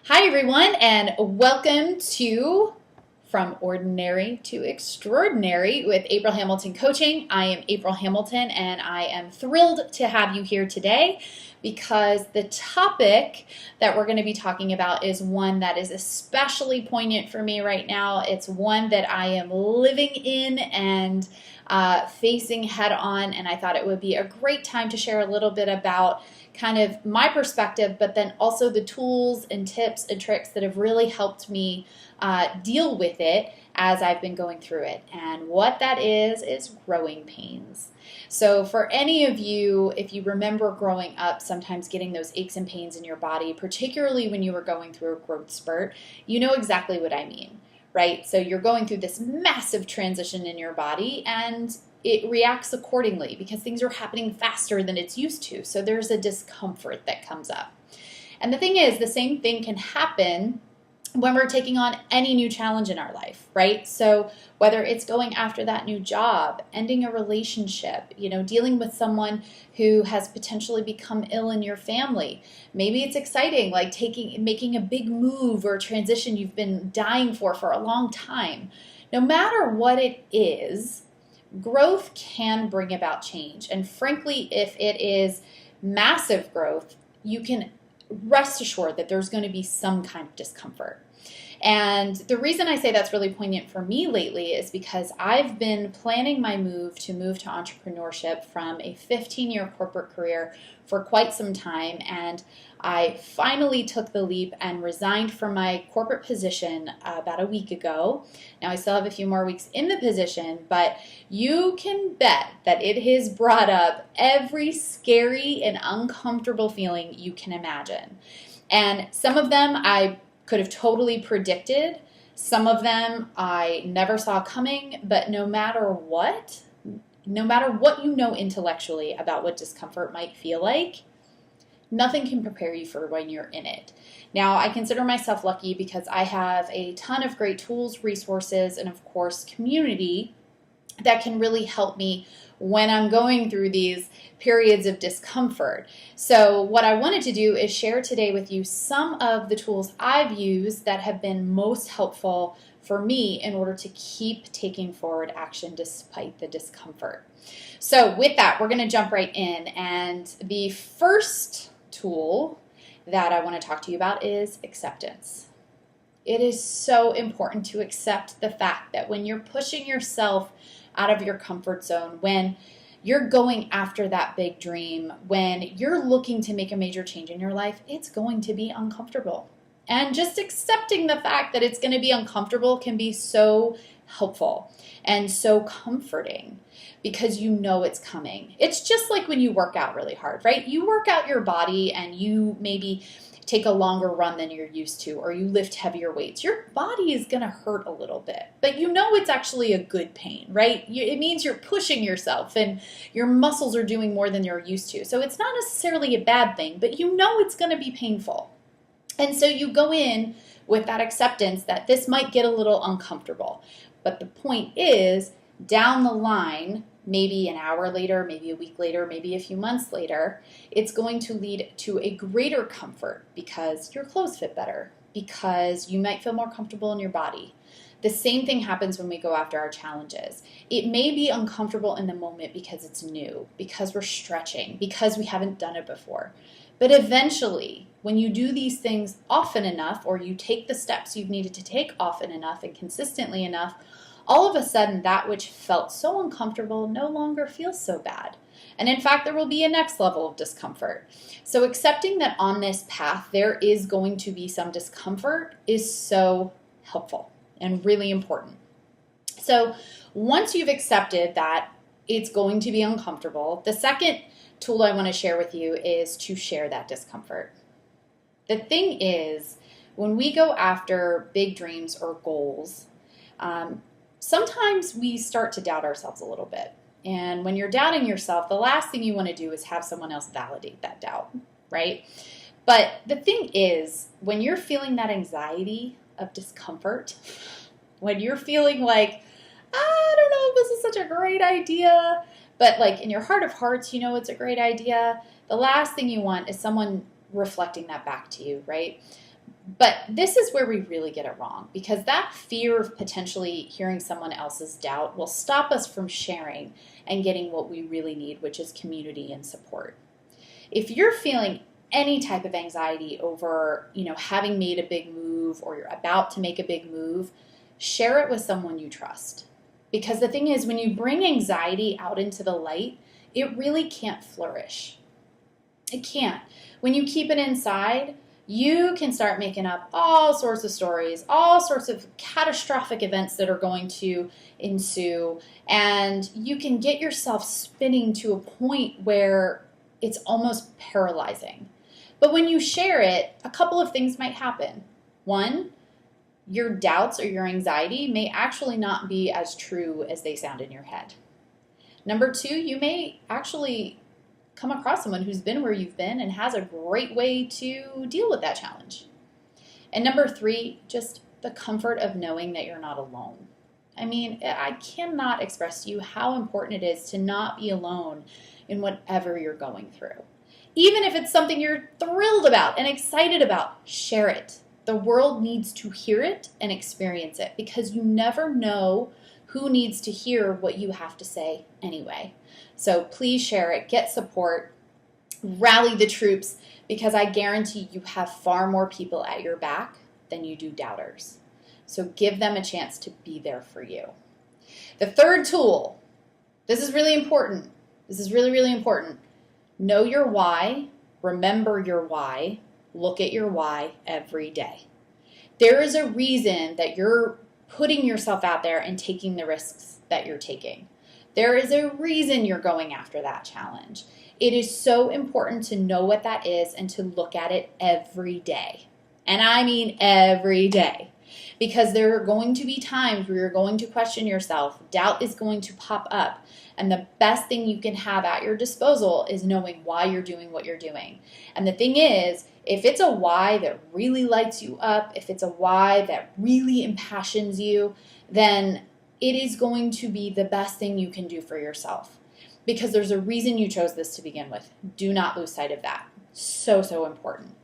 Hi, everyone, and welcome to From Ordinary to Extraordinary with April Hamilton Coaching. I am April Hamilton, and I am thrilled to have you here today because the topic that we're going to be talking about is one that is especially poignant for me right now. It's one that I am living in and facing head on, and I thought it would be a great time to share a little bit about kind of my perspective, but then also the tools and tips and tricks that have really helped me deal with it as I've been going through it. And what that is growing pains. So for any of you, if you remember growing up, sometimes getting those aches and pains in your body, particularly when you were going through a growth spurt, you know exactly what I mean, right? So you're going through this massive transition in your body and it reacts accordingly because things are happening faster than it's used to. So there's a discomfort that comes up. And the thing is, the same thing can happen when we're taking on any new challenge in our life, right? So whether it's going after that new job, ending a relationship, dealing with someone who has potentially become ill in your family. Maybe it's exciting, like making a big move or transition you've been dying for a long time. No matter what it is, growth can bring about change. And frankly, if it is massive growth, you can rest assured that there's going to be some kind of discomfort. And the reason I say that's really poignant for me lately is because I've been planning my move to entrepreneurship from a 15-year corporate career for quite some time. And I finally took the leap and resigned from my corporate position about a week ago. Now I still have a few more weeks in the position, but you can bet that it has brought up every scary and uncomfortable feeling you can imagine. And some of them I could have totally predicted. Some of them I never saw coming, but no matter what you know intellectually about what discomfort might feel like, nothing can prepare you for when you're in it. Now, I consider myself lucky because I have a ton of great tools, resources, and of course, community that can really help me when I'm going through these periods of discomfort. So what I wanted to do is share today with you some of the tools I've used that have been most helpful for me in order to keep taking forward action despite the discomfort. So with that, we're going to jump right in. And the first tool that I want to talk to you about is acceptance. It is so important to accept the fact that when you're pushing yourself out of your comfort zone, when you're going after that big dream, when you're looking to make a major change in your life, it's going to be uncomfortable. And just accepting the fact that it's going to be uncomfortable can be so helpful and so comforting because you know it's coming. It's just like when you work out really hard, right? You work out your body and you maybe take a longer run than you're used to, or you lift heavier weights. Your body is going to hurt a little bit, but you know it's actually a good pain, right? It means you're pushing yourself and your muscles are doing more than you're used to. So it's not necessarily a bad thing, but you know it's going to be painful. And so you go in with that acceptance that this might get a little uncomfortable. But the point is, down the line, maybe an hour later, maybe a week later, maybe a few months later, it's going to lead to a greater comfort because your clothes fit better, because you might feel more comfortable in your body. The same thing happens when we go after our challenges. It may be uncomfortable in the moment because it's new, because we're stretching, because we haven't done it before. But eventually, when you do these things often enough, or you take the steps you've needed to take often enough and consistently enough, all of a sudden, that which felt so uncomfortable no longer feels so bad. And in fact, there will be a next level of discomfort. So accepting that on this path, there is going to be some discomfort is so helpful and really important. So once you've accepted that it's going to be uncomfortable, the second tool I want to share with you is to share that discomfort. The thing is, when we go after big dreams or goals, sometimes we start to doubt ourselves a little bit. And when you're doubting yourself, the last thing you want to do is have someone else validate that doubt, right? But the thing is, when you're feeling that anxiety of discomfort, when you're feeling like, I don't know if this is such a great idea, but like in your heart of hearts, you know it's a great idea, the last thing you want is someone reflecting that back to you, right? But this is where we really get it wrong, because that fear of potentially hearing someone else's doubt will stop us from sharing and getting what we really need, which is community and support. If you're feeling any type of anxiety over, having made a big move or you're about to make a big move, share it with someone you trust. Because the thing is, when you bring anxiety out into the light, it really can't flourish. It can't. When you keep it inside, you can start making up all sorts of stories, all sorts of catastrophic events that are going to ensue, and you can get yourself spinning to a point where it's almost paralyzing. But when you share it, a couple of things might happen. One, your doubts or your anxiety may actually not be as true as they sound in your head. Number two, you may actually come across someone who's been where you've been and has a great way to deal with that challenge. And number three, just the comfort of knowing that you're not alone. I mean, I cannot express to you how important it is to not be alone in whatever you're going through. Even if it's something you're thrilled about and excited about, share it. The world needs to hear it and experience it, because you never know who needs to hear what you have to say anyway. So please share it, get support, rally the troops, because I guarantee you have far more people at your back than you do doubters. So give them a chance to be there for you. The third tool, this is really important. This is really, really important. Know your why, remember your why, look at your why every day. There is a reason that you're putting yourself out there and taking the risks that you're taking. There is a reason you're going after that challenge. It is so important to know what that is and to look at it every day. And I mean every day. Because there are going to be times where you're going to question yourself. Doubt is going to pop up. And the best thing you can have at your disposal is knowing why you're doing what you're doing. And the thing is, if it's a why that really lights you up, if it's a why that really impassions you, then it is going to be the best thing you can do for yourself. Because there's a reason you chose this to begin with. Do not lose sight of that. So, so important.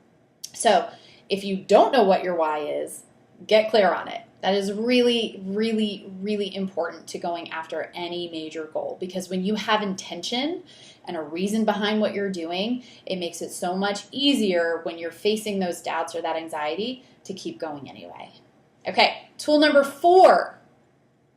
So, if you don't know what your why is, get clear on it. That is really, really, really important to going after any major goal, because when you have intention and a reason behind what you're doing, it makes it so much easier when you're facing those doubts or that anxiety to keep going anyway. Okay, tool number 4.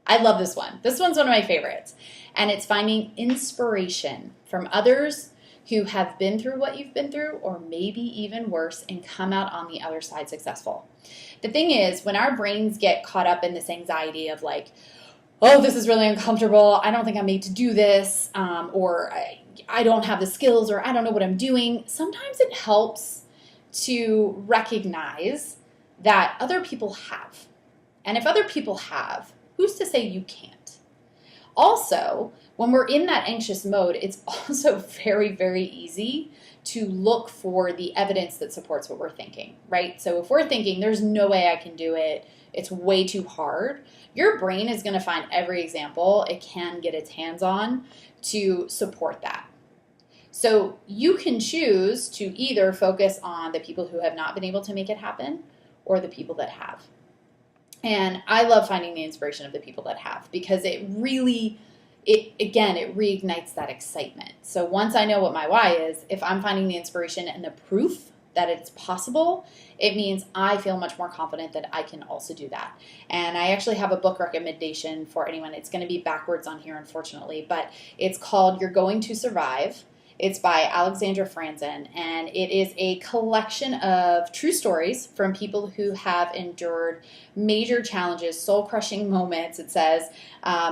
I love this one. This one's one of my favorites, and it's finding inspiration from others who have been through what you've been through, or maybe even worse, and come out on the other side successful. The thing is, when our brains get caught up in this anxiety of like, oh, this is really uncomfortable, I don't think I'm made to do this, or I don't have the skills, or I don't know what I'm doing, sometimes it helps to recognize that other people have. And if other people have, who's to say you can't? Also, when we're in that anxious mode, it's also very, very easy to look for the evidence that supports what we're thinking, right? So if we're thinking, there's no way I can do it, it's way too hard, your brain is going to find every example it can get its hands on to support that. So you can choose to either focus on the people who have not been able to make it happen or the people that have. And I love finding the inspiration of the people that have, because it reignites that excitement. So once I know what my why is, if I'm finding the inspiration and the proof that it's possible, it means I feel much more confident that I can also do that. And I actually have a book recommendation for anyone. It's going to be backwards on here, unfortunately, but it's called You're Going to Survive. It's by Alexandra Franzen, and it is a collection of true stories from people who have endured major challenges, soul-crushing moments, it says,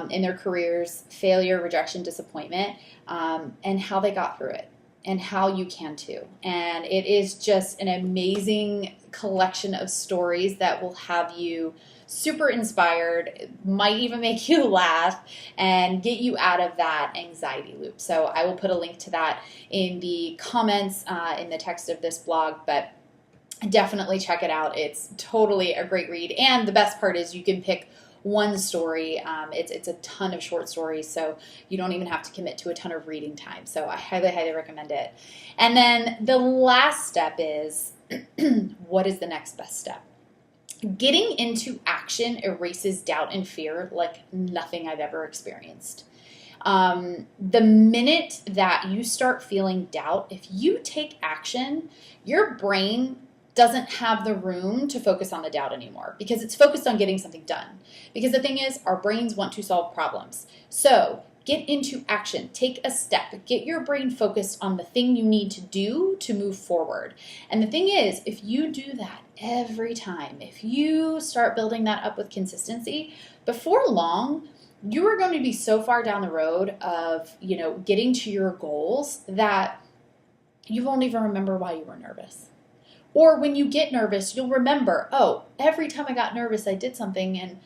in their careers, failure, rejection, disappointment, and how they got through it, and how you can too. And it is just an amazing collection of stories that will have you super inspired, might even make you laugh and get you out of that anxiety loop. So I will put a link to that in the comments in the text of this blog, but definitely check it out. It's totally a great read. And the best part is you can pick one story. It's a ton of short stories, so you don't even have to commit to a ton of reading time. So I highly, highly recommend it. And then the last step is what is the next best step? Getting into action erases doubt and fear like nothing I've ever experienced. The minute that you start feeling doubt, if you take action, your brain doesn't have the room to focus on the doubt anymore because it's focused on getting something done. Because the thing is, our brains want to solve problems. So get into action, take a step, get your brain focused on the thing you need to do to move forward. And the thing is, if you do that every time, if you start building that up with consistency, before long, you are going to be so far down the road of, getting to your goals that you won't even remember why you were nervous. Or when you get nervous, you'll remember, oh, every time I got nervous, I did something and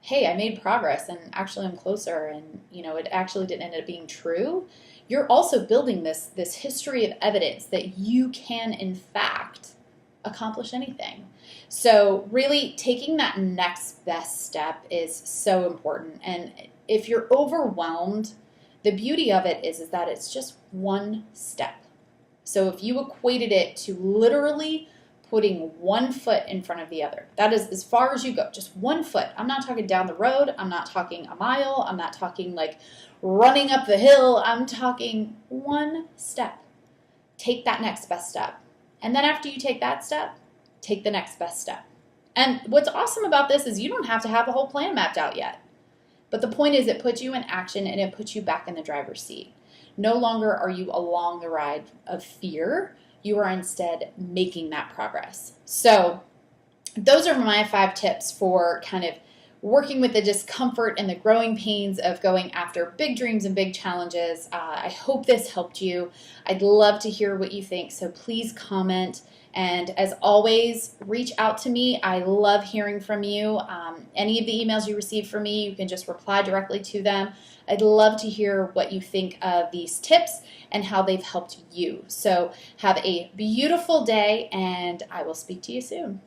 hey, I made progress and actually I'm closer and, it actually didn't end up being true. You're also building this history of evidence that you can, in fact, accomplish anything. So really taking that next best step is so important. And if you're overwhelmed, the beauty of it is that it's just one step. So if you equated it to literally putting one foot in front of the other, that is as far as you go, just one foot. I'm not talking down the road. I'm not talking a mile. I'm not talking like running up the hill. I'm talking one step. Take that next best step. And then after you take that step, take the next best step. And what's awesome about this is you don't have to have a whole plan mapped out yet. But the point is it puts you in action and it puts you back in the driver's seat. No longer are you along the ride of fear. You are instead making that progress. So those are my 5 tips for kind of working with the discomfort and the growing pains of going after big dreams and big challenges. I hope this helped you. I'd love to hear what you think, so please comment. And as always, reach out to me. I love hearing from you. Any of the emails you receive from me, you can just reply directly to them. I'd love to hear what you think of these tips and how they've helped you. So have a beautiful day, and I will speak to you soon.